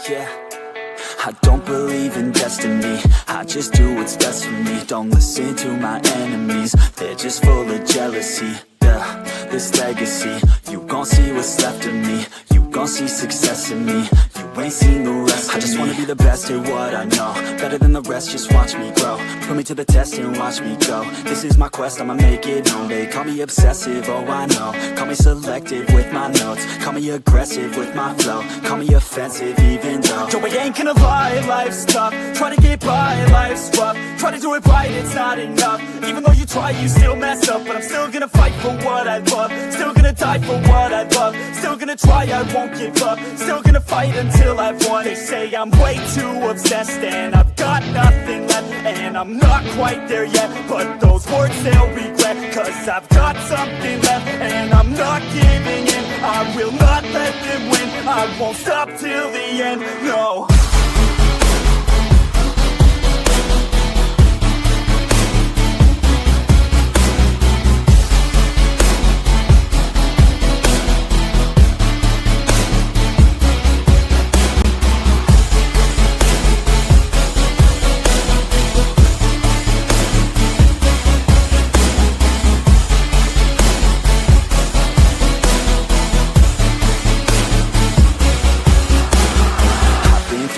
Yeah, I don't believe in destiny, I just do what's best for me. Don't listen to my enemies, they're just full of jealousy. Yeah, this legacy, you gon' see what's left of me. You gon' see success in me, you ain't seen the rest of me. I just wanna be the best at what I know, better than the rest, just watch me grow. Put me to the test and watch me go. This is my quest, I'ma make it known. They call me obsessive, oh I know. Call me selective with my notes, call me aggressive with my flow. Call me offensive even though yo, I ain't gonna lie, life's tough. Try to get by, life's rough. Try to do it right, it's not enough. Even though you try, you still mess up. But I'm still gonna fight for what I love, still gonna die for what I love, still gonna try, I won't give up, still gonna fight until I've won. They say I'm way too obsessed and I've got nothing left, and I'm not quite there yet, but those words they'll regret, cause I've got something left and I'm not giving in. I will not let them win, I won't stop till the end, no.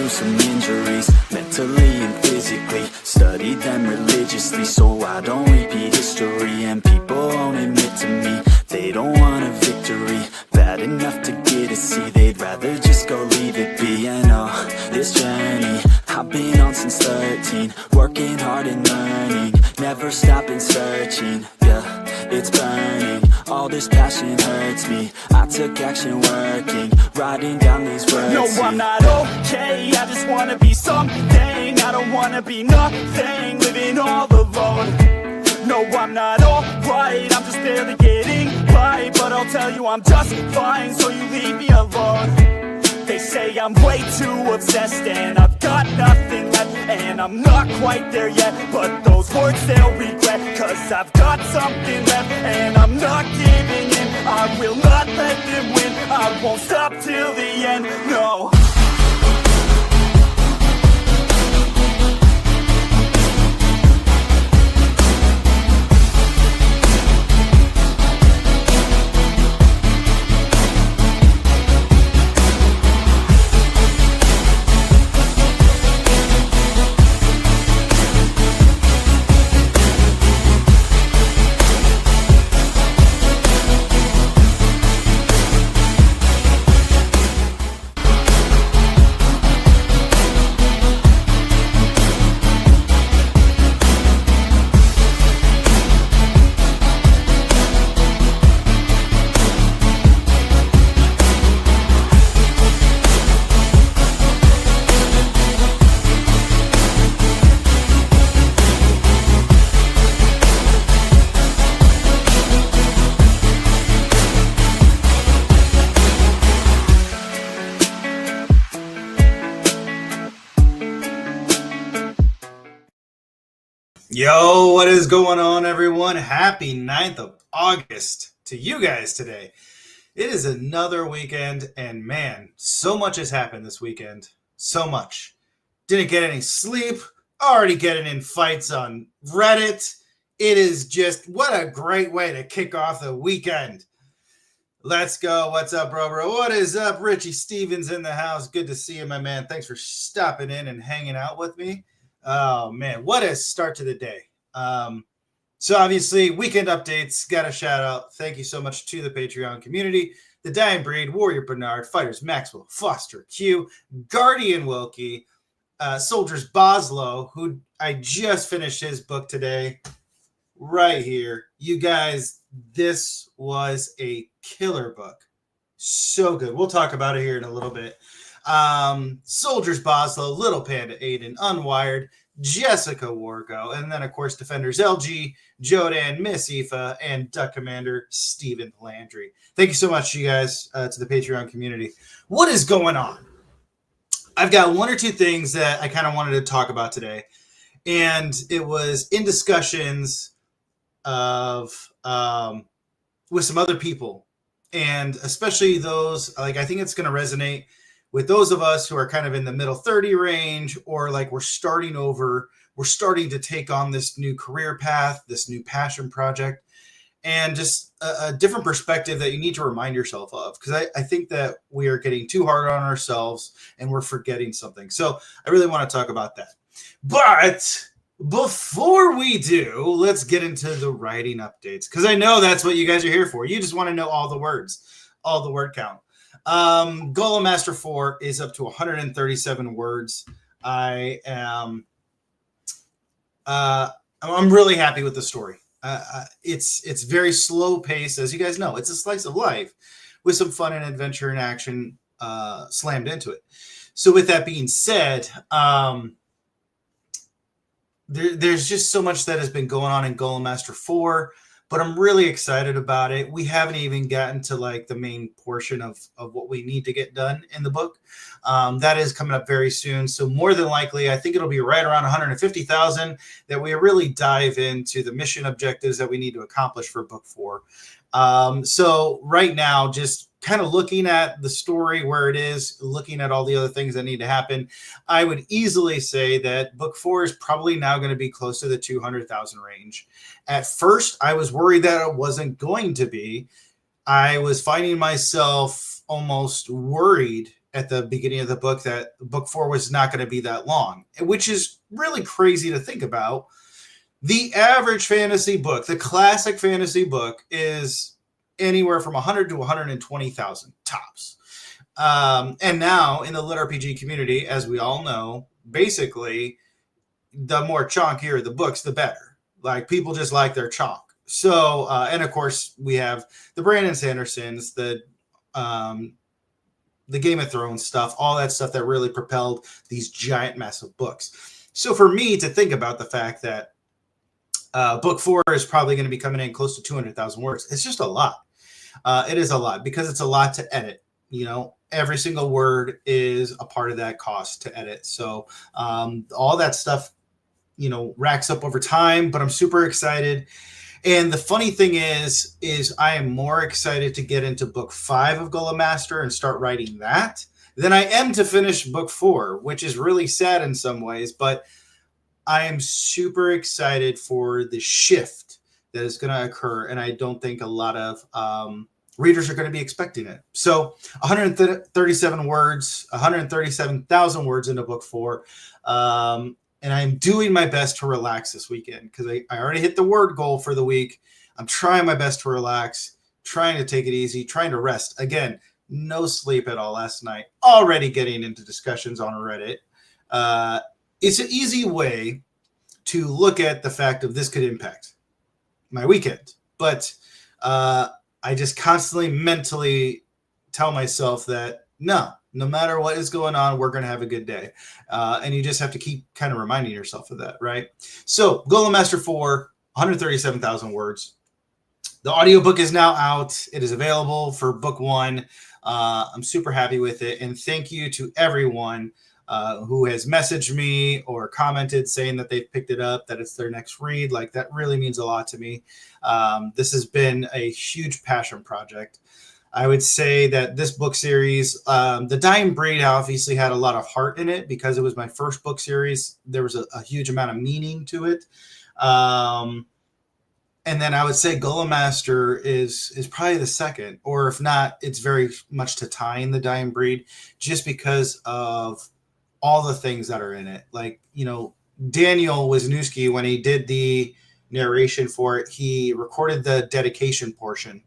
Some injuries, mentally and physically. Studied them religiously so I don't repeat history. And people won't admit to me they don't want a victory bad enough to get a C. They'd rather just go leave it be. I know this journey I've been on since 13, working hard and learning, never stopping searching. Yeah, it's burning, all this passion hurts me. I took action working, writing down these words. No, I'm not okay, I just wanna be something. I don't wanna be nothing, living all alone. No, I'm not alright, I'm just barely getting by. But I'll tell you I'm just fine, so you leave me alone. They say I'm way too obsessed and I've got nothing left, and I'm not quite there yet, but those words they'll regret, cause I've got something left and I'm not giving in. I will not let them win, I won't stop till the end, no. Yo, what is going on, everyone? Happy 9th of August to you guys today. It is another weekend, and man, so much has happened this weekend. So much. Didn't get any sleep, already getting in fights on Reddit. It is just, what a great way to kick off the weekend. Let's go. What's up, bro? What is up? Richie Stevens in the house. Good to see you, my man. Thanks for stopping in and hanging out with me. Oh, man, what a start to the day. So obviously, weekend updates, got a shout out. Thank you so much to the Patreon community, the Dying Breed, Warrior Bernard, Fighters Maxwell, Foster Q, Guardian Wilkie, Soldiers Boslow, who I just finished his book today, right here. You guys, this was a killer book. So good. We'll talk about it here in a little bit. Soldiers Boslow, Little Panda Aiden, Unwired, Jessica Wargo, and then of course Defenders LG, Jodan, Miss Aoife, and Duck Commander Stephen Landry. Thank you so much, you guys, to the Patreon community. What is going on? I've got one or two things that I kind of wanted to talk about today, and it was in discussions of with some other people, and especially those, like, I think it's going to resonate with those of us who are kind of in the middle 30 range, or like we're starting over, we're starting to take on this new career path, this new passion project, and just a different perspective that you need to remind yourself of. Because I think that we are getting too hard on ourselves and we're forgetting something. So I really want to talk about that. But before we do, let's get into the writing updates, because I know that's what you guys are here for. You just want to know all the words, all the word count. Golem Master 4 is up to 137 words. I'm really happy with the story. It's very slow paced, as you guys know. It's a slice of life with some fun and adventure and action slammed into it. So with that being said, there's just so much that has been going on in Golem Master 4, but I'm really excited about it. We haven't even gotten to like the main portion of what we need to get done in the book. That is coming up very soon. So more than likely, I think it'll be right around 150,000 that we really dive into the mission objectives that we need to accomplish for book 4. So right now, just kind of looking at the story where it is, looking at all the other things that need to happen, I would easily say that book 4 is probably now going to be close to the 200,000 range. At first, I was worried that it wasn't going to be. I was finding myself almost worried at the beginning of the book that book 4 was not going to be that long, which is really crazy to think about. The average fantasy book, the classic fantasy book, is anywhere from 100 to 120,000 tops. And now in the Lit RPG community, as we all know, basically the more chonkier the books, the better. Like, people just like their chonk. So, and of course we have the Brandon Sandersons, the Game of Thrones stuff, all that stuff that really propelled these giant, massive books. So for me to think about the fact that book 4 is probably going to be coming in close to 200,000 words, it's just a lot. It is a lot because it's a lot to edit. You know, every single word is a part of that cost to edit. So all that stuff, you know, racks up over time, but I'm super excited. And the funny thing is I am more excited to get into book 5 of Golem Master and start writing that than I am to finish book 4, which is really sad in some ways, but I am super excited for the shift that is going to occur, and I don't think a lot of readers are going to be expecting it. So 137 words, 137,000 words into book 4, and I'm doing my best to relax this weekend because I already hit the word goal for the week. I'm trying my best to relax, trying to take it easy, trying to rest. Again, no sleep at all last night, already getting into discussions on Reddit. It's an easy way to look at the fact of this could impact my weekend. But I just constantly mentally tell myself that no matter what is going on, we're going to have a good day. And you just have to keep kind of reminding yourself of that, right? So Golem Master 4, 137,000 words. The audiobook is now out. It is available for book 1. I'm super happy with it. And thank you to everyone who has messaged me or commented saying that they've picked it up, that it's their next read. Like, that really means a lot to me. This has been a huge passion project. I would say that this book series, The Dying Breed, obviously had a lot of heart in it because it was my first book series. There was a huge amount of meaning to it. And then I would say Golem Master is probably the second, or if not, it's very much to tie in The Dying Breed just because of all the things that are in it. Like, you know, Daniel Wisniewski, when he did the narration for it, he recorded the dedication portion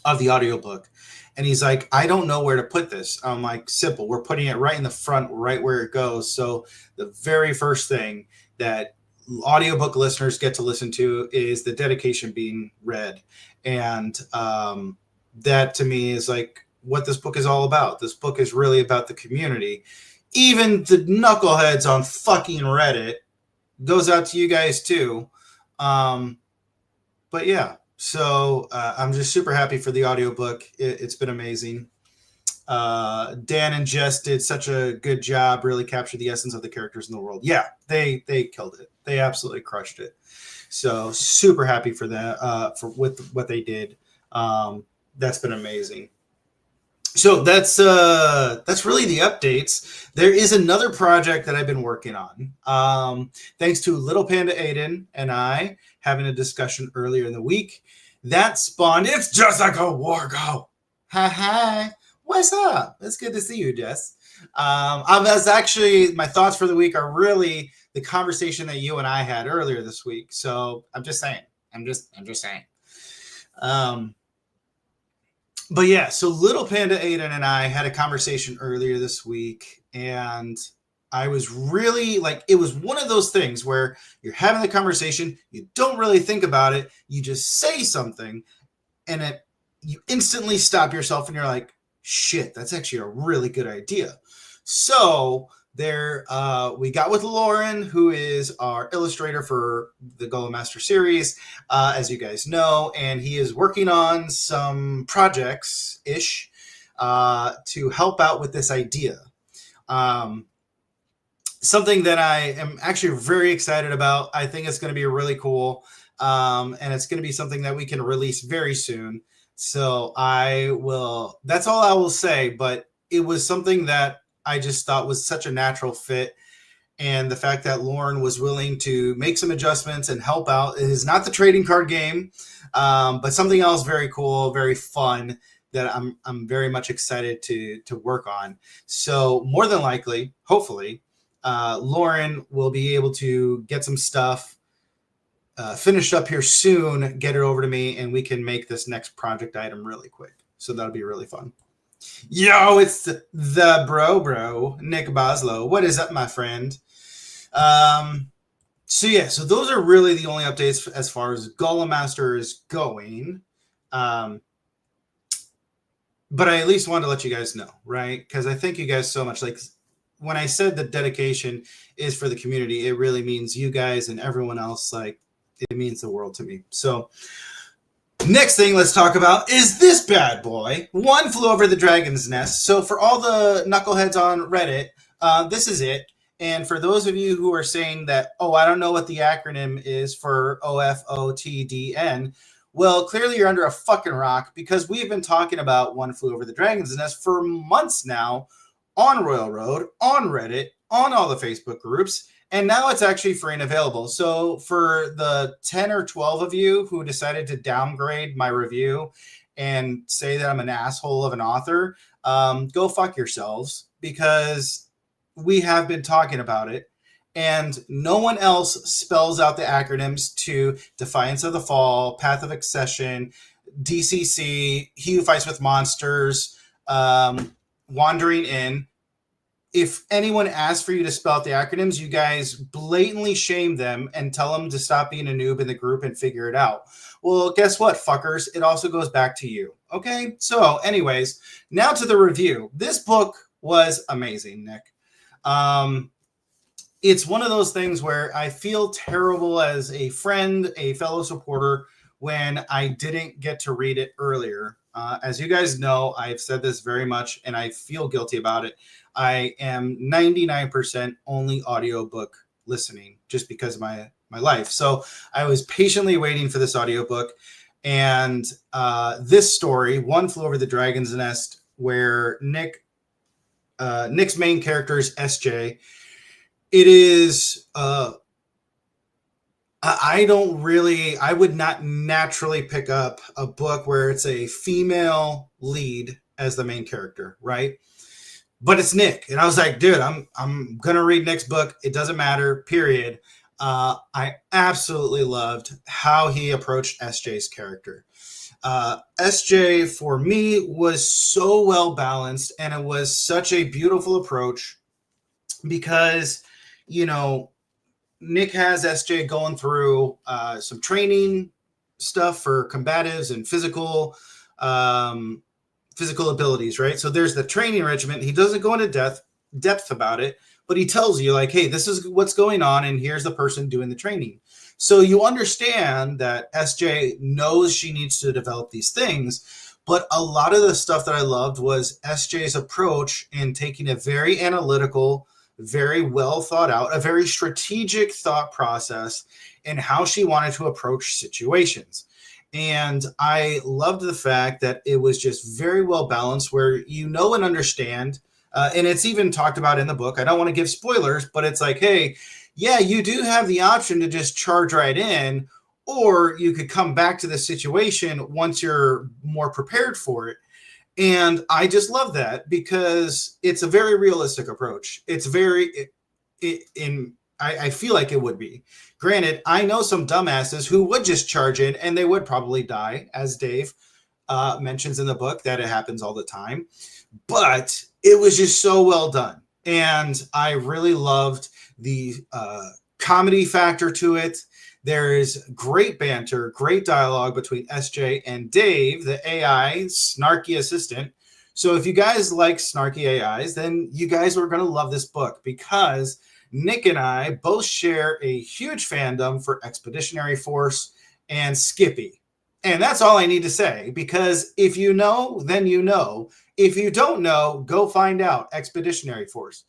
of the audiobook. And he's like, I don't know where to put this. I'm like, simple. We're putting it right in the front, right where it goes. So the very first thing that audiobook listeners get to listen to is the dedication being read. And that to me is like what this book is all about. This book is really about the community. Even the knuckleheads on fucking Reddit, goes out to you guys too. But yeah, so I'm just super happy for the audiobook. It's been amazing. Dan and Jess did such a good job, really captured the essence of the characters in the world. Yeah, they killed it. They absolutely crushed it. So super happy for that, with what they did. That's been amazing. So that's really the updates. There is another project that I've been working on. Thanks to Little Panda Aiden and I having a discussion earlier in the week. That spawned. It's just like a Wargo. Hi. What's up? It's good to see you, Jess. I was actually my thoughts for the week are really the conversation that you and I had earlier this week. So I'm just saying. I'm just saying. Um, but yeah, so Little Panda Aiden and I had a conversation earlier this week, and I was really like, it was one of those things where you're having the conversation, you don't really think about it, you just say something, and you instantly stop yourself, and you're like, shit, that's actually a really good idea. So we got with Lauren, who is our illustrator for the Golem Master series, as you guys know, and he is working on some projects ish to help out with this idea. Something that I am actually very excited about. I think it's going to be really cool, and it's going to be something that we can release very soon. So that's all I will say, but it was something that I just thought was such a natural fit. And the fact that Lauren was willing to make some adjustments and help out. It is not the trading card game, but something else very cool, very fun that I'm very much excited to work on. So more than likely, hopefully, Lauren will be able to get some stuff finished up here soon, get it over to me, and we can make this next project item really quick. So that'll be really fun. Yo, it's the bro, Nick Boslow. What is up, my friend? So those are really the only updates as far as Golem Master is going. But I at least wanted to let you guys know, right? Because I thank you guys so much. Like when I said the dedication is for the community, it really means you guys and everyone else. Like it means the world to me. So next thing let's talk about is this bad boy. One Flew Over the Dragon's Nest. So for all the knuckleheads on Reddit, this is it. And for those of you who are saying that, oh, I don't know what the acronym is for OFOTDN, well, clearly you're under a fucking rock because we've been talking about One Flew Over the Dragon's Nest for months now on Royal Road, on Reddit, on all the Facebook groups. And now it's actually free and available. So for the 10 or 12 of you who decided to downgrade my review and say that I'm an asshole of an author, go fuck yourselves because we have been talking about it. And no one else spells out the acronyms to Defiance of the Fall, Path of Accession, DCC, He Who Fights with Monsters, Wandering In. If anyone asks for you to spell out the acronyms, you guys blatantly shame them and tell them to stop being a noob in the group and figure it out. Well, guess what, fuckers? It also goes back to you. Okay? So, anyways, now to the review. This book was amazing, Nick. It's one of those things where I feel terrible as a friend, a fellow supporter, when I didn't get to read it earlier. As you guys know, I've said this very much, and I feel guilty about it. I am 99% only audiobook listening just because of my life. So I was patiently waiting for this audiobook. And this story, One Flew Over the Dragon's Nest, where Nick's main character is SJ. It is, I would not naturally pick up a book where it's a female lead as the main character, right? But it's Nick. And I was like, dude, I'm going to read Nick's book. It doesn't matter, period. I absolutely loved how he approached SJ's character. SJ, for me, was so well balanced, and it was such a beautiful approach because, you know, Nick has SJ going through some training stuff for combatives and physical abilities, right? So there's the training regimen. He doesn't go into depth about it, but he tells you like, hey, this is what's going on, and here's the person doing the training. So you understand that SJ knows she needs to develop these things, but a lot of the stuff that I loved was SJ's approach in taking a very analytical, very well thought out, a very strategic thought process in how she wanted to approach situations. And I loved the fact that it was just very well balanced, where you know and understand. And it's even talked about in the book. I don't want to give spoilers, but it's like, hey, yeah, you do have the option to just charge right in, or you could come back to the situation once you're more prepared for it. And I just love that because it's a very realistic approach. It's very, I feel like it would be. Granted, I know some dumbasses who would just charge in and they would probably die, as Dave mentions in the book, that it happens all the time. But it was just so well done. And I really loved the comedy factor to it. There is great banter, great dialogue between SJ and Dave, the AI snarky assistant. So if you guys like snarky AIs, then you guys are going to love this book, because Nick and I both share a huge fandom for Expeditionary Force and Skippy. And that's all I need to say, because if you know, then you know. If you don't know, go find out. Expeditionary Force.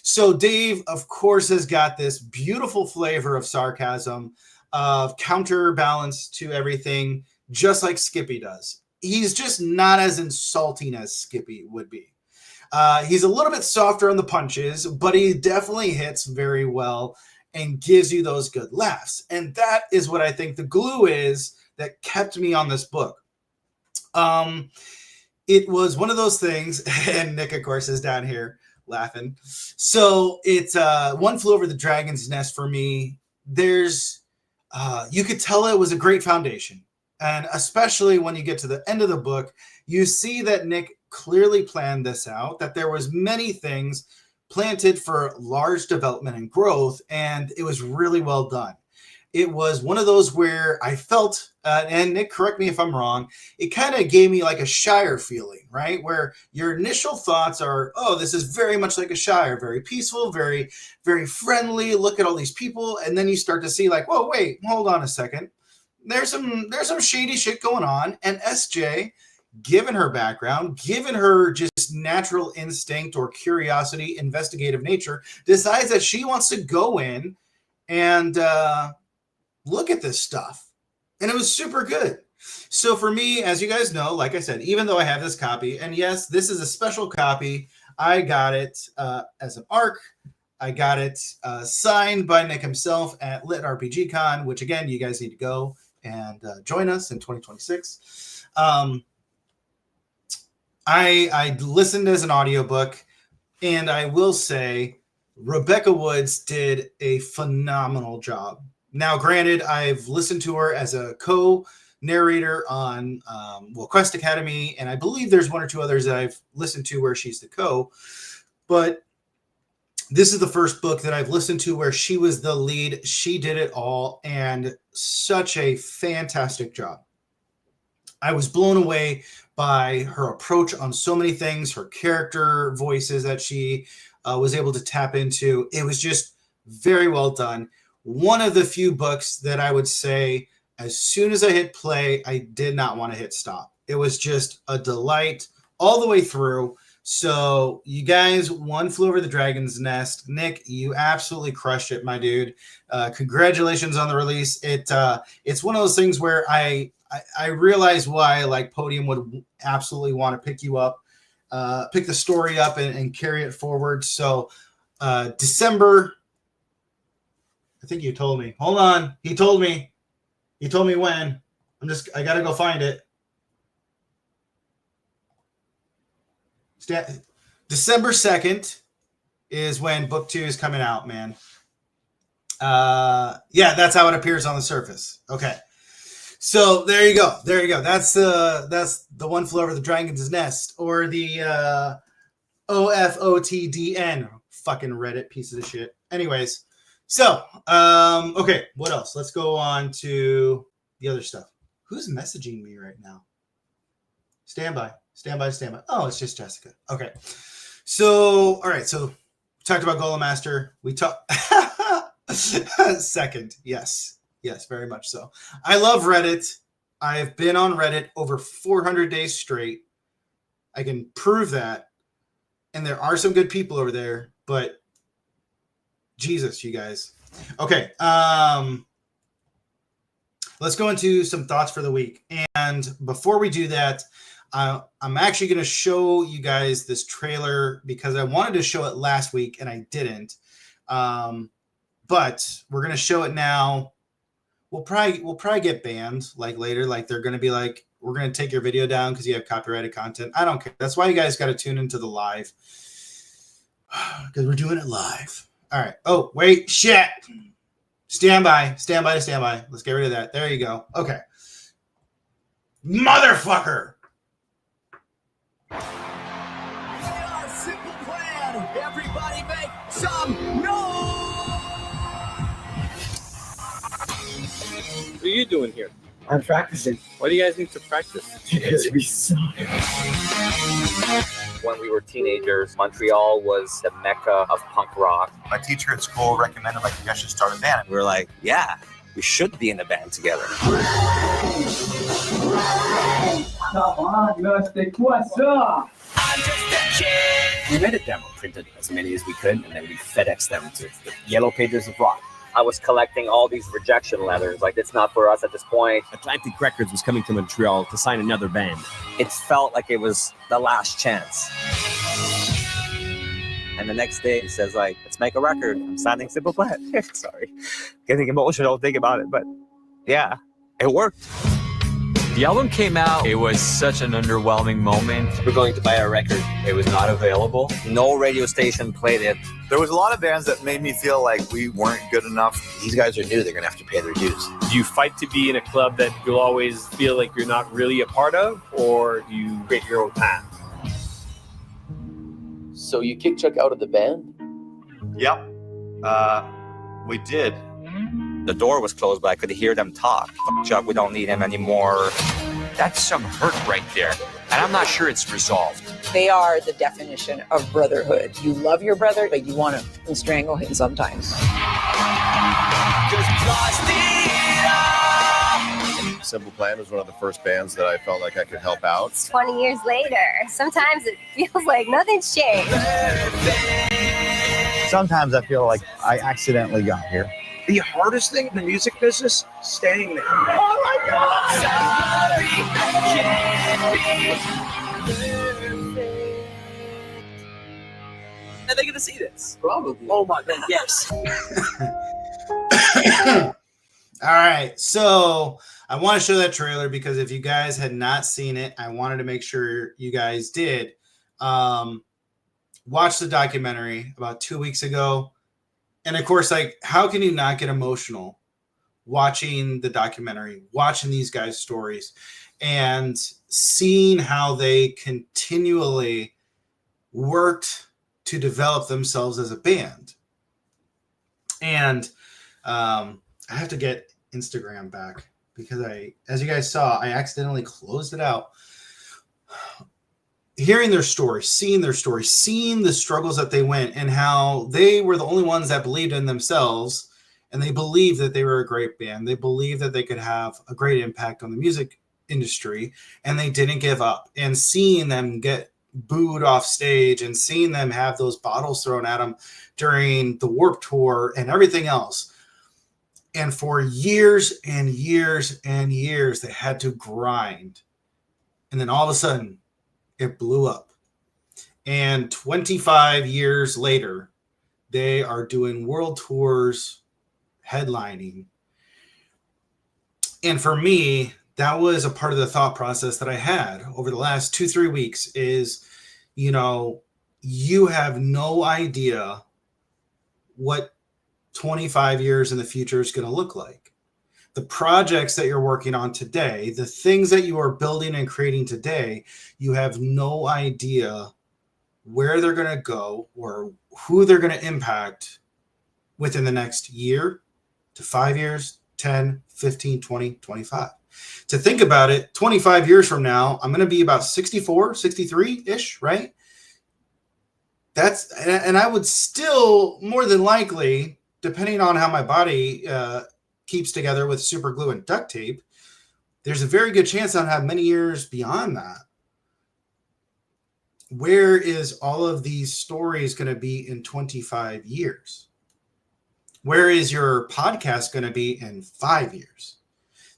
So Dave, of course, has got this beautiful flavor of sarcasm, of counterbalance to everything, just like Skippy does. He's just not as insulting as Skippy would be. He's a little bit softer on the punches, but he definitely hits very well and gives you those good laughs. And that is what I think the glue is that kept me on this book. It was one of those things, and Nick, of course, is down here laughing. So it's One Flew Over the Dragon's Nest for me. You could tell it was a great foundation. And especially when you get to the end of the book, you see that Nick clearly planned this out, that there was many things planted for large development and growth, and it was really well done. It was one of those where I felt, and Nick, correct me if I'm wrong, it kind of gave me like a Shire feeling, right? Where your initial thoughts are, oh, this is very much like a Shire, very peaceful, very, very friendly. Look at all these people. And then you start to see like, whoa, wait, hold on a second. There's some shady shit going on. And SJ, given her background, given her just natural instinct or curiosity, investigative nature, decides that she wants to go in and look at this stuff. And it was super good. So for me, as you guys know, like I said, even though I have this copy, and yes, this is a special copy, I got it as an ARC. I got it signed by Nick himself at Lit RPG Con, which again, you guys need to go and join us in 2026. I listened as an audiobook, and I will say Rebecca Woods did a phenomenal job. Now, granted, I've listened to her as a co-narrator on Quest Academy, and I believe there's one or two others that I've listened to where she's the co, but this is the first book that I've listened to where she was the lead. She did it all, and such a fantastic job. I was blown away by her approach on so many things, her character voices that she was able to tap into. It was just very well done. One of the few books that I would say, as soon as I hit play, I did not want to hit stop. It was just a delight all the way through. So you guys, One Flew Over the Dragon's Nest. Nick, you absolutely crushed it, my dude. Congratulations on the release. It's one of those things where I realize why like Podium would absolutely want to pick you up, pick the story up and carry it forward. So December, I think you told me. Hold on. He told me when. I got to go find it. December 2nd is when book 2 is coming out, man. Yeah, that's how it appears on the surface. Okay. So there you go. That's the One Flew Over the Dragon's Nest, or the OFOTDN. Fucking Reddit pieces of shit. Anyways, so okay, what else? Let's go on to the other stuff. Who's messaging me right now? Stand by. Oh, it's just Jessica. Okay. So, all right. So we talked about Golem Master. We talked second. Yes, very much so. I love Reddit. I've been on Reddit over 400 days straight. I can prove that. And there are some good people over there, but Jesus, you guys. Okay. let's go into some thoughts for the week. And before we do that, I'm actually going to show you guys this trailer because I wanted to show it last week and I didn't. But we're going to show it now. We'll probably get banned like later. Like they're going to be like, we're going to take your video down because you have copyrighted content. I don't care. That's why you guys got to tune into the live because we're doing it live. All right. Oh, wait, shit. Stand by. Let's get rid of that. There you go. Okay. Motherfucker. Simple plan. Everybody make some noise. What are you doing here? I'm practicing. Why do you guys need to practice? Because we suck. When we were teenagers, Montreal was the mecca of punk rock. My teacher at school recommended you guys should start a band. We were like, yeah, we should be in a band together. Come on, what's up? I'm just a kid. We made a demo, printed as many as we could, and then we FedExed them to the Yellow Pages of Rock. I was collecting all these rejection letters. Like, it's not for us at this point. Atlantic Records was coming to Montreal to sign another band. It felt like it was the last chance. And the next day he says, let's make a record. I'm signing Simple Plan. Sorry. Getting emotional thinking about it, but yeah, it worked. The album came out. It was such an underwhelming moment. We're going to buy a record. It was not available. No radio station played it. There was a lot of bands that made me feel like we weren't good enough. These guys are new. They're going to have to pay their dues. Do you fight to be in a club that you'll always feel like you're not really a part of, or do you create your own path? So you kicked Chuck out of the band? Yep. We did. The door was closed, but I could hear them talk. Fuck Chuck, we don't need him anymore. That's some hurt right there. And I'm not sure it's resolved. They are the definition of brotherhood. You love your brother, but you want to strangle him sometimes. Simple Plan was one of the first bands that I felt like I could help out. 20 years later, sometimes it feels like nothing's changed. Sometimes I feel like I accidentally got here. The hardest thing in the music business, staying there. Oh my God! Are they going to see this? Probably. Oh my God, yes. All right, so I want to show that trailer because if you guys had not seen it, I wanted to make sure you guys did. Watch the documentary about 2 weeks ago. And of course, how can you not get emotional watching the documentary, watching these guys' stories, and seeing how they continually worked to develop themselves as a band? And I have to get Instagram back because as you guys saw, I accidentally closed it out. Hearing their stories, seeing their stories, seeing the struggles that they went and how they were the only ones that believed in themselves and they believed that they were a great band. They believed that they could have a great impact on the music industry and they didn't give up. And seeing them get booed off stage and seeing them have those bottles thrown at them during the Warped Tour and everything else. And for years and years and years, they had to grind. And then all of a sudden, it blew up. And 25 years later, they are doing world tours, headlining. And for me, that was a part of the thought process that I had over the last 2-3 weeks is, you have no idea what 25 years in the future is going to look like. The projects that you're working on today, the things that you are building and creating today, you have no idea where they're going to go or who they're going to impact within the next year to 5 years, 10, 15, 20, 25. To think about it, 25 years from now, I'm going to be about 64, 63-ish, right? And I would still more than likely, depending on how my body keeps together with super glue and duct tape, there's a very good chance I'll have many years beyond that. Where is all of these stories going to be in 25 years? Where is your podcast going to be in 5 years?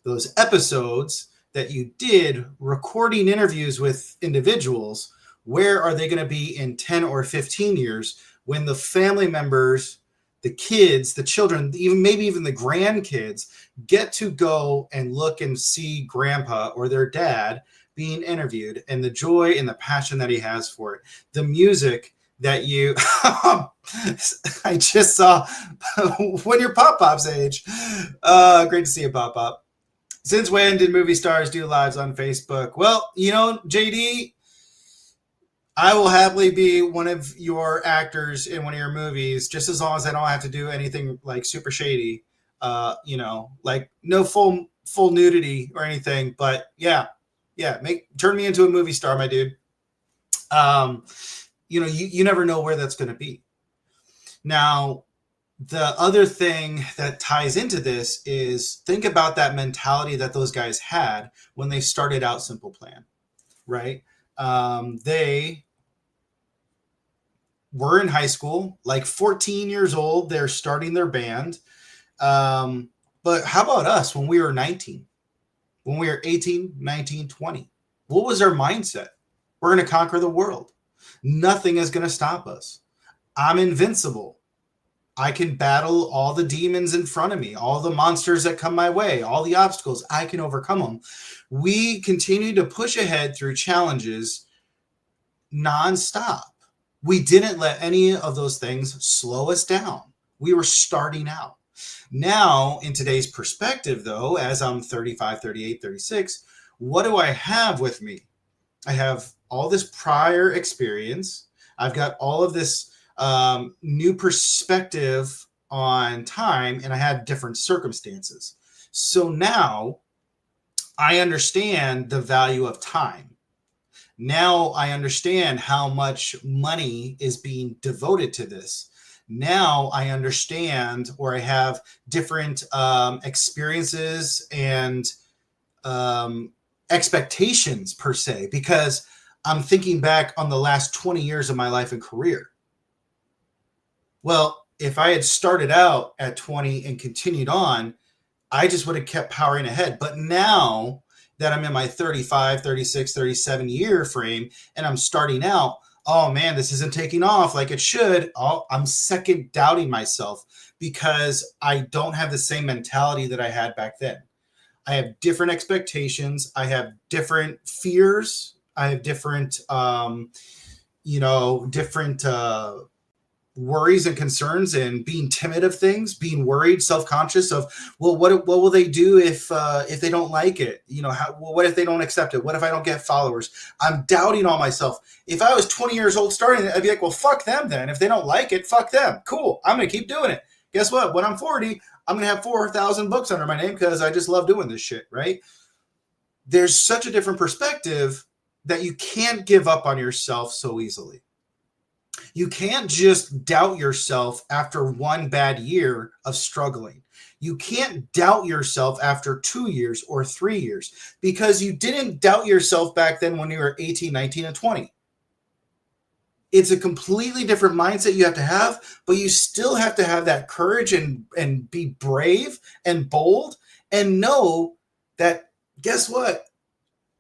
those episodes that you did recording interviews with individuals, where are they going to be in 10 or 15 years when the family members, the kids, the children, even maybe even the grandkids get to go and look and see grandpa or their dad being interviewed, and the joy and the passion that he has for it, the music that you I just saw when you're Pop's age. Great to see you, Pop. Since when did movie stars do lives on Facebook? Well, you know, JD, I will happily be one of your actors in one of your movies, just as long as I don't have to do anything like super shady. You know, like no full nudity or anything. But yeah, turn me into a movie star, my dude. You know, you never know where that's going to be. Now, the other thing that ties into this is think about that mentality that those guys had when they started out Simple Plan, right? They were in high school, like 14 years old. They're starting their band. But how about us when we were 19? When we were 18, 19, 20? What was our mindset? We're going to conquer the world. Nothing is going to stop us. I'm invincible. I can battle all the demons in front of me, all the monsters that come my way, all the obstacles. I can overcome them. We continue to push ahead through challenges nonstop. We didn't let any of those things slow us down. We were starting out. Now, in today's perspective, though, as I'm 35, 38, 36, what do I have with me? I have all this prior experience. I've got all of this new perspective on time, and I had different circumstances. So now I understand the value of time. Now I understand how much money is being devoted to this. Now I understand, or I have different experiences and expectations per se, because I'm thinking back on the last 20 years of my life and career. Well, if I had started out at 20 and continued on, I just would have kept powering ahead. But now that I'm in my 35, 36, 37 year frame and I'm starting out, oh man, this isn't taking off like it should. I'm second doubting myself because I don't have the same mentality that I had back then. I have different expectations. I have different fears. I have different, different worries and concerns, and being timid of things, being worried, self-conscious of, well, what will they do if they don't like it? You know, what if they don't accept it? What if I don't get followers? I'm doubting on myself. If I was 20 years old starting it, I'd be like, well, fuck them then. If they don't like it, fuck them. Cool. I'm going to keep doing it. Guess what? When I'm 40, I'm going to have 4,000 books under my name because I just love doing this shit, right? There's such a different perspective that you can't give up on yourself so easily. You can't just doubt yourself after one bad year of struggling. You can't doubt yourself after 2 years or 3 years because you didn't doubt yourself back then when you were 18, 19, and 20. It's a completely different mindset you have to have, but you still have to have that courage and be brave and bold and know that, guess what?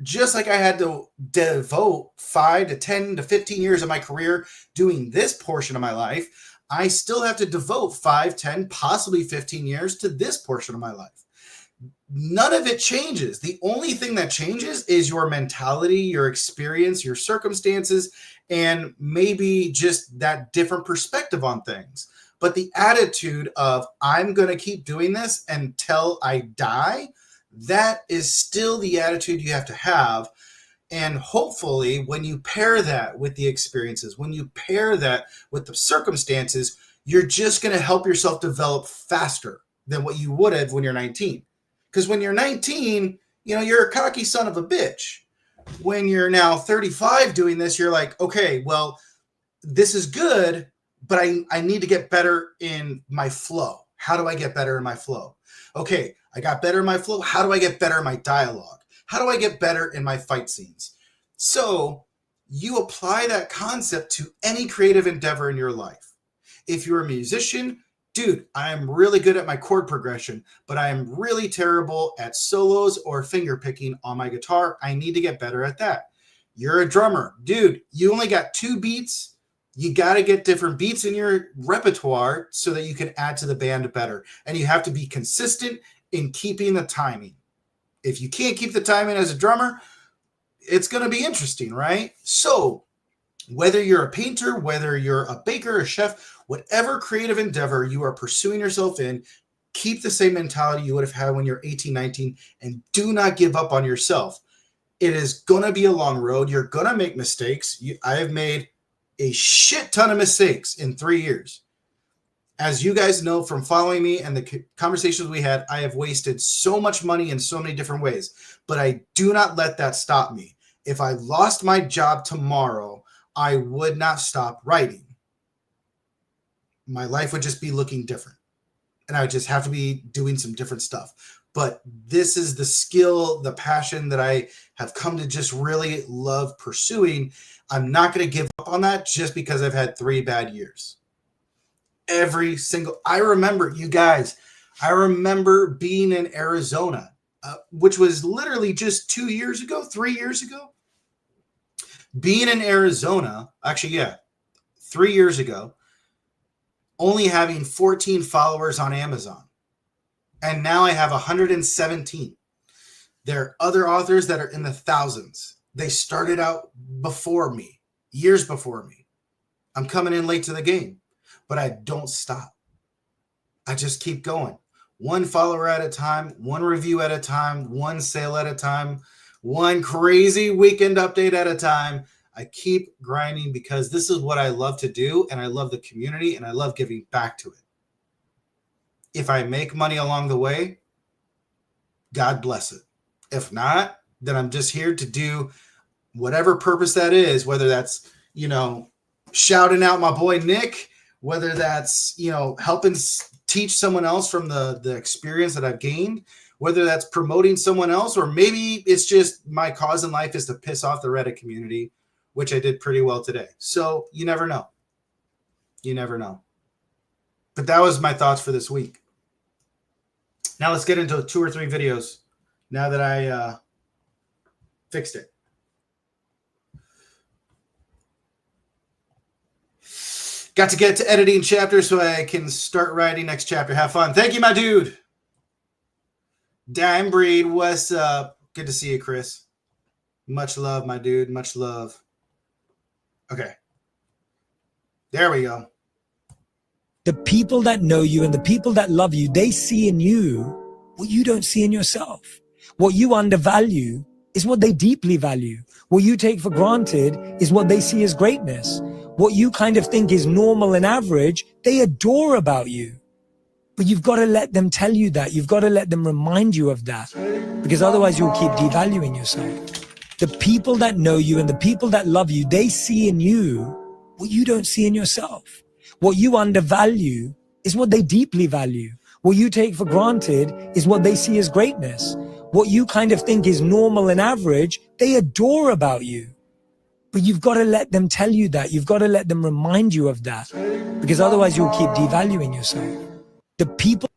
Just like I had to devote 5 to 10 to 15 years of my career doing this portion of my life, I still have to devote 5, 10, possibly 15 years to this portion of my life. None of it changes. The only thing that changes is your mentality, your experience, your circumstances, and maybe just that different perspective on things. But the attitude of, I'm going to keep doing this until I die, that is still the attitude you have to have. And hopefully when you pair that with the experiences, when you pair that with the circumstances, you're just going to help yourself develop faster than what you would have when you're 19. Because when you're 19, you're a cocky son of a bitch. When you're now 35 doing this, you're like, okay, well, this is good, but I need to get better in my flow. How do I get better in my flow? Okay, I got better in my flow. How do I get better in my dialogue? How do I get better in my fight scenes? So you apply that concept to any creative endeavor in your life. If you're a musician, dude, I am really good at my chord progression, but I am really terrible at solos or finger picking on my guitar. I need to get better at that. You're a drummer. Dude, you only got 2 beats. You got to get different beats in your repertoire so that you can add to the band better. And you have to be consistent in keeping the timing. If you can't keep the timing as a drummer, it's going to be interesting, right? So whether you're a painter, whether you're a baker, a chef, whatever creative endeavor you are pursuing yourself in, keep the same mentality you would have had when you're 18, 19, and do not give up on yourself. It is going to be a long road. You're going to make mistakes. I have made a shit ton of mistakes in 3 years. As you guys know from following me and the conversations we had, I have wasted so much money in so many different ways, but I do not let that stop me. If I lost my job tomorrow, I would not stop writing. My life would just be looking different, and I would just have to be doing some different stuff. But this is the skill, the passion that I have come to just really love pursuing. I'm not going to give up on that just because I've had 3 bad years. I remember, you guys, I remember being in Arizona, which was literally just 2 years ago, 3 years ago. Being in Arizona, 3 years ago, only having 14 followers on Amazon. And now I have 117. There are other authors that are in the thousands. They started out before me, years before me. I'm coming in late to the game, but I don't stop. I just keep going. 1 follower at a time, 1 review at a time, 1 sale at a time, 1 crazy weekend update at a time. I keep grinding because this is what I love to do, and I love the community, and I love giving back to it. If I make money along the way, God bless it. If not, then I'm just here to do whatever purpose that is, whether that's, shouting out my boy Nick, whether that's, helping teach someone else from the experience that I've gained, whether that's promoting someone else, or maybe it's just my cause in life is to piss off the Reddit community, which I did pretty well today. So you never know. You never know. But that was my thoughts for this week. Now let's get into 2 or 3 videos now that I fixed it. Got to get to editing chapters so I can start writing next chapter. Have fun. Thank you, my dude. Dime Breed, what's up? Good to see you, Chris. Much love, my dude. Much love. Okay. There we go. The people that know you and the people that love you, they see in you what you don't see in yourself. What you undervalue is what they deeply value. What you take for granted is what they see as greatness. What you kind of think is normal and average, they adore about you. But you've got to let them tell you that. You've got to let them remind you of that, because otherwise you'll keep devaluing yourself. The people that know you and the people that love you, they see in you what you don't see in yourself. What you undervalue is what they deeply value. What you take for granted is what they see as greatness. What you kind of think is normal and average, they adore about you. But you've got to let them tell you that. You've got to let them remind you of that, because otherwise you'll keep devaluing yourself. The people.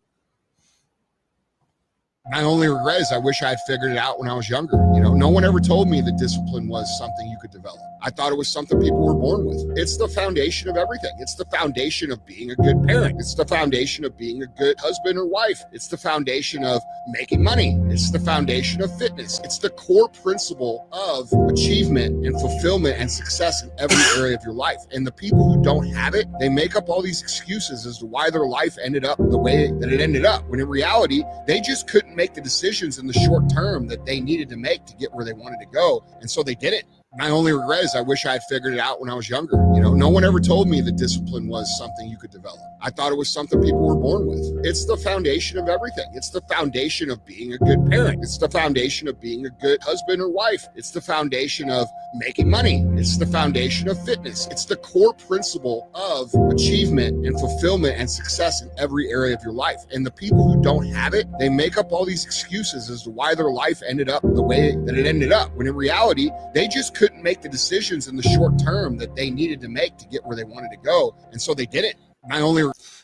My only regret is I wish I had figured it out when I was younger. No one ever told me that discipline was something you could develop. I thought it was something people were born with. It's the foundation of everything. It's the foundation of being a good parent. It's the foundation of being a good husband or wife. It's the foundation of making money. It's the foundation of fitness. It's the core principle of achievement and fulfillment and success in every area of your life. And the people who don't have it, they make up all these excuses as to why their life ended up the way that it ended up, when in reality, they just couldn't make the decisions in the short term that they needed to make to get where they wanted to go. And so they didn't. My only regret is I wish I had figured it out when I was younger. No one ever told me that discipline was something you could develop. I thought it was something people were born with. It's the foundation of everything. It's the foundation of being a good parent. It's the foundation of being a good husband or wife. It's the foundation of making money. It's the foundation of fitness. It's the core principle of achievement and fulfillment and success in every area of your life. And the people who don't have it, they make up all these excuses as to why their life ended up the way that it ended up, when in reality, they just couldn't make the decisions in the short term that they needed to make to get where they wanted to go. And so they didn't.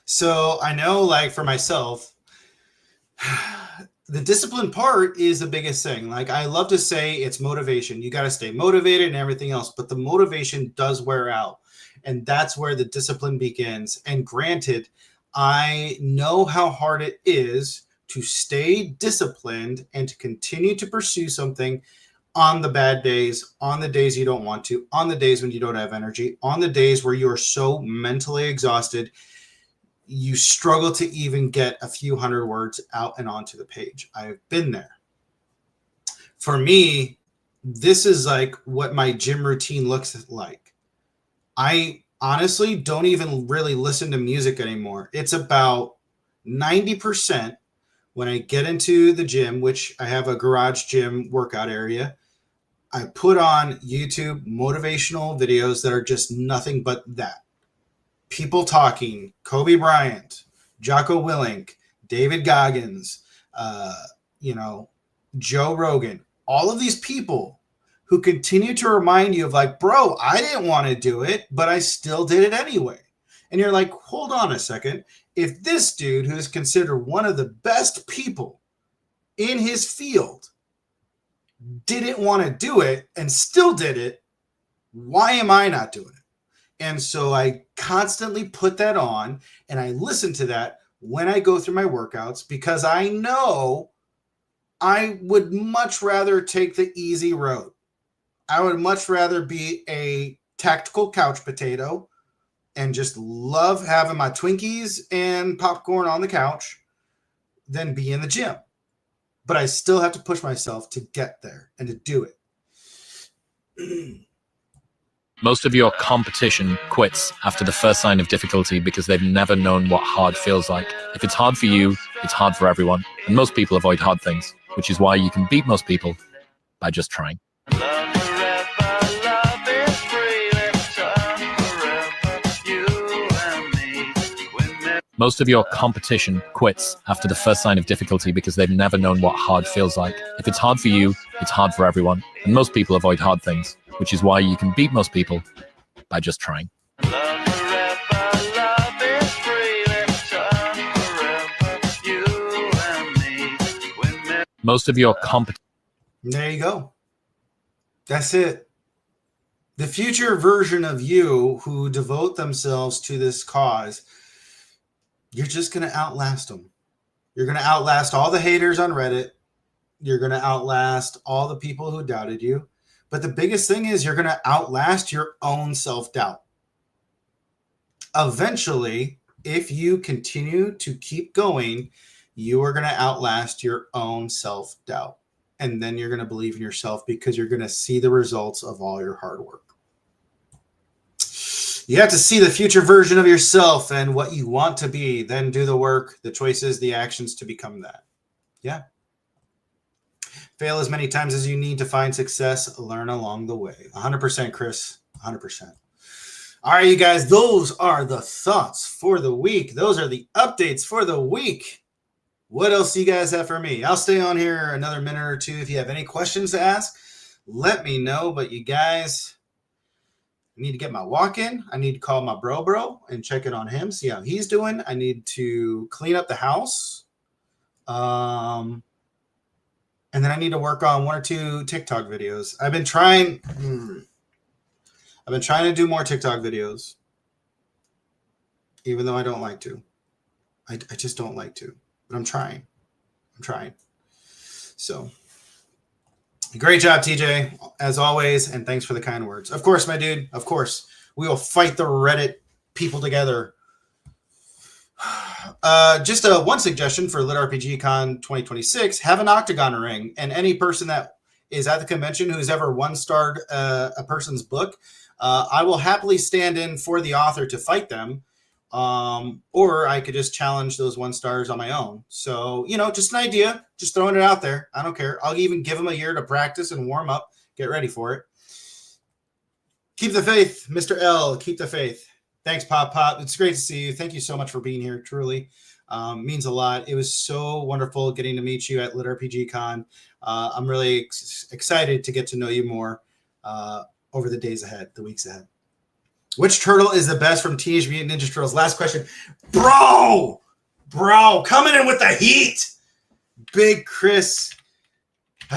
So I know, like, for myself, the discipline part is the biggest thing. Like, I love to say it's motivation. You got to stay motivated and everything else, but the motivation does wear out. And that's where the discipline begins. And granted, I know how hard it is to stay disciplined and to continue to pursue something on the bad days, on the days you don't want to, on the days when you don't have energy, on the days where you are so mentally exhausted, you struggle to even get a few hundred words out and onto the page. I've been there. For me, this is like what my gym routine looks like. I honestly don't even really listen to music anymore. It's about 90% when I get into the gym, which I have a garage gym workout area. I put on YouTube motivational videos that are just nothing but that. People talking, Kobe Bryant, Jocko Willink, David Goggins, Joe Rogan, all of these people who continue to remind you of like, bro, I didn't want to do it, but I still did it anyway. And you're like, hold on a second. If this dude, who is considered one of the best people in his field, didn't want to do it and still did it, why am I not doing it? And so I constantly put that on and I listen to that when I go through my workouts, because I know I would much rather take the easy road. I would much rather be a tactical couch potato and just love having my Twinkies and popcorn on the couch than be in the gym. But I still have to push myself to get there and to do it. Most of your competition quits after the first sign of difficulty because they've never known what hard feels like. If it's hard for you, it's hard for everyone. And most people avoid hard things, which is why you can beat most people by just trying. Most of your competition quits after the first sign of difficulty because they've never known what hard feels like. If it's hard for you, it's hard for everyone. And most people avoid hard things, which is why you can beat most people by just trying. Most of your competition. There you go. That's it. The future version of you who devote themselves to this cause, you're just going to outlast them. You're going to outlast all the haters on Reddit. You're going to outlast all the people who doubted you. But the biggest thing is you're going to outlast your own self-doubt. Eventually, if you continue to keep going, you are going to outlast your own self-doubt. And then you're going to believe in yourself because you're going to see the results of all your hard work. You have to see the future version of yourself and what you want to be, then do the work, the choices, the actions to become that. Yeah. Fail as many times as you need to find success. Learn along the way. 100%, Chris. 100%. All right, you guys, those are the thoughts for the week. Those are the updates for the week. What else do you guys have for me? I'll stay on here another minute or two. If you have any questions to ask, let me know. But you guys, I need to get my walk in. I need to call my bro and check in on him, see how he's doing. I need to clean up the house. And then I need to work on 1 or 2 TikTok videos. I've been trying to do more TikTok videos, even though I don't like to. I just don't like to, but I'm trying. So great job, TJ, as always, and thanks for the kind words. Of course, my dude, of course. We will fight the Reddit people together. Just one suggestion for Lit RPG Con 2026, have an octagon ring, and any person that is at the convention who's ever one-starred a person's book, I will happily stand in for the author to fight them, or I could just challenge those 1-stars on my own. So, just an idea, just throwing it out there. I don't care. I'll even give them a year to practice and warm up, get ready for it. Keep the faith, Mr. L. Keep the faith. Thanks, Pop. It's great to see you. Thank you so much for being here. Truly means a lot. It was so wonderful getting to meet you at Lit RPG Con. I'm really excited to get to know you more over the days ahead, the weeks ahead. Which turtle is the best from Teenage Mutant Ninja Turtles? Last question. Bro, coming in with the heat. Big Chris. Is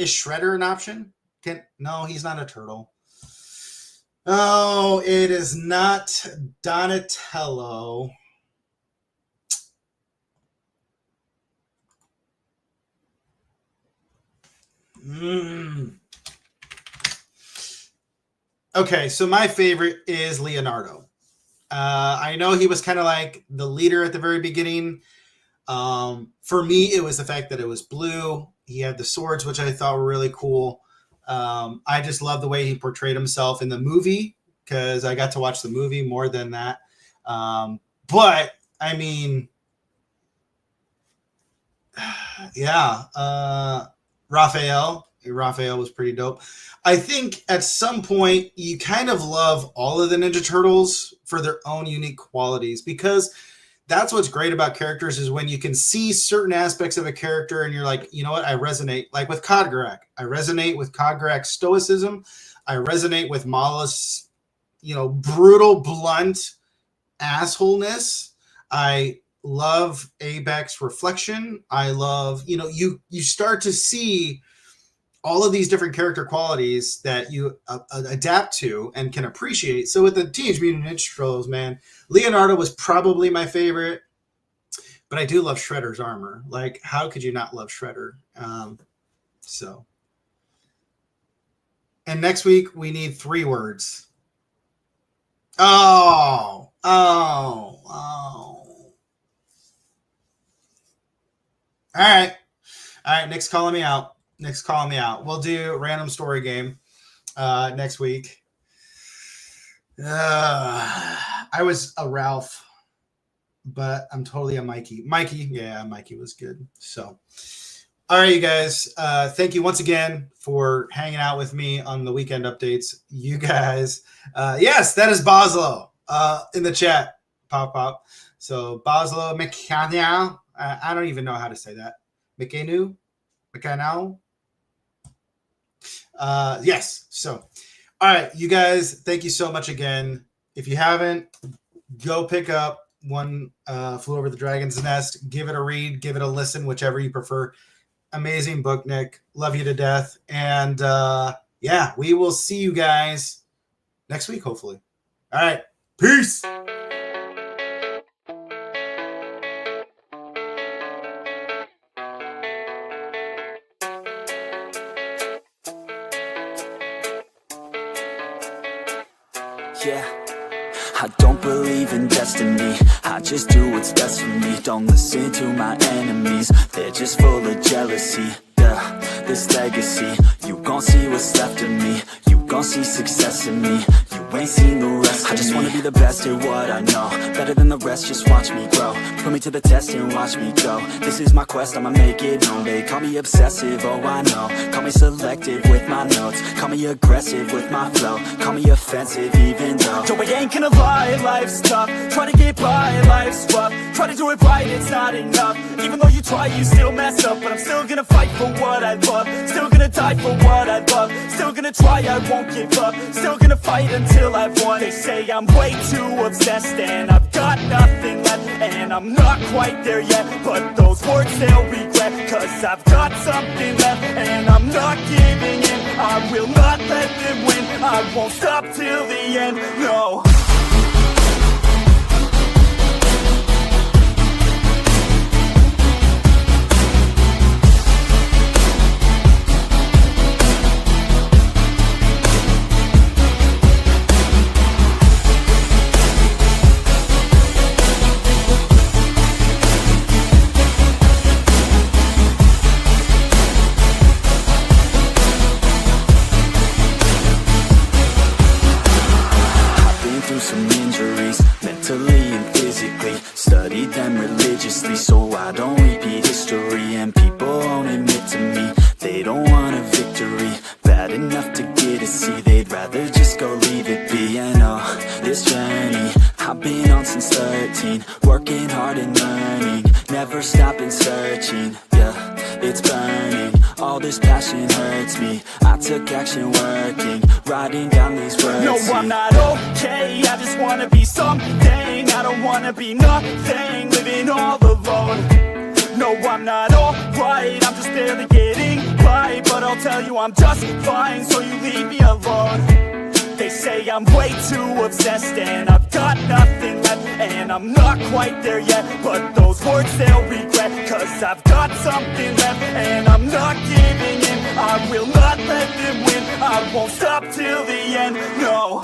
Shredder an option? No, he's not a turtle. Oh, it is not Donatello. Okay, so my favorite is Leonardo. I know he was kind of like the leader at the very beginning. For me, it was the fact that it was blue. He had the swords, which I thought were really cool. I just love the way he portrayed himself in the movie because I got to watch the movie more than that. But I mean, yeah, Raphael was pretty dope. I think at some point you kind of love all of the Ninja Turtles for their own unique qualities, because that's what's great about characters is when you can see certain aspects of a character and you're like, you know what, I resonate. Like with Kodgarak. I resonate with Kodgarak's stoicism. I resonate with Mala's, brutal, blunt assholeness. I love Abek's reflection. I love, you start to see all of these different character qualities that you adapt to and can appreciate. So with the Teenage Mutant Ninja Turtles, man, Leonardo was probably my favorite, but I do love Shredder's armor. Like, how could you not love Shredder? And next week we need 3 words. Oh. All right, Nick's calling me out. We'll do a random story game next week. I was a Ralph, but I'm totally a Mikey. Mikey was good. So, all right, you guys. Thank you once again for hanging out with me on the weekend updates. You guys. Yes, that is Boslo in the chat. Pop. So, Boslo McCannow. I don't even know how to say that. McCannow. Yes. So, all right, you guys, thank you so much again. If you haven't, go pick up One Flew Over the Dragon's Nest. Give it a read, give it a listen, whichever you prefer. Amazing book, Nick. Love you to death. And yeah, we will see you guys next week, hopefully. All right. Peace. Yeah, I don't believe in destiny. I just do what's best for me. Don't listen to my enemies, they're just full of jealousy. Yeah, this legacy, you gon' see what's left of me. You gon' see success in me. You ain't seen the rest of me. I just wanna be the best at what I know. Better than the rest, just watch me grow. Put me to the test and watch me go. This is my quest, I'ma make it known. They call me obsessive, oh I know. Call me selective with my notes. Call me aggressive with my flow. Call me offensive even though yo, I ain't gonna lie, life's tough. Try to get by, life's rough. Try to do it right, it's not enough. Even though you try, you still mess up. But I'm still gonna fight for what I love. Still gonna die for what I love. Still gonna try, I won't give up. Still gonna fight until I've won. They say I'm way too obsessed and I've got nothing left. And I'm not quite there yet, but those words they'll regret. Cause I've got something left and I'm not giving in. I will not let them win. I won't stop till the end, no. this passion hurts me. I took action working, writing down these words. No, I'm not okay, I just wanna be something. I don't wanna be nothing, living all alone. No, I'm not alright, I'm just barely getting by. But I'll tell you I'm just fine, so you leave me alone. They say I'm way too obsessed and I've got nothing left, and I'm not quite there yet, but those words they'll regret, cause I've got something left and I'm not giving in. I will not let them win, I won't stop till the end, no.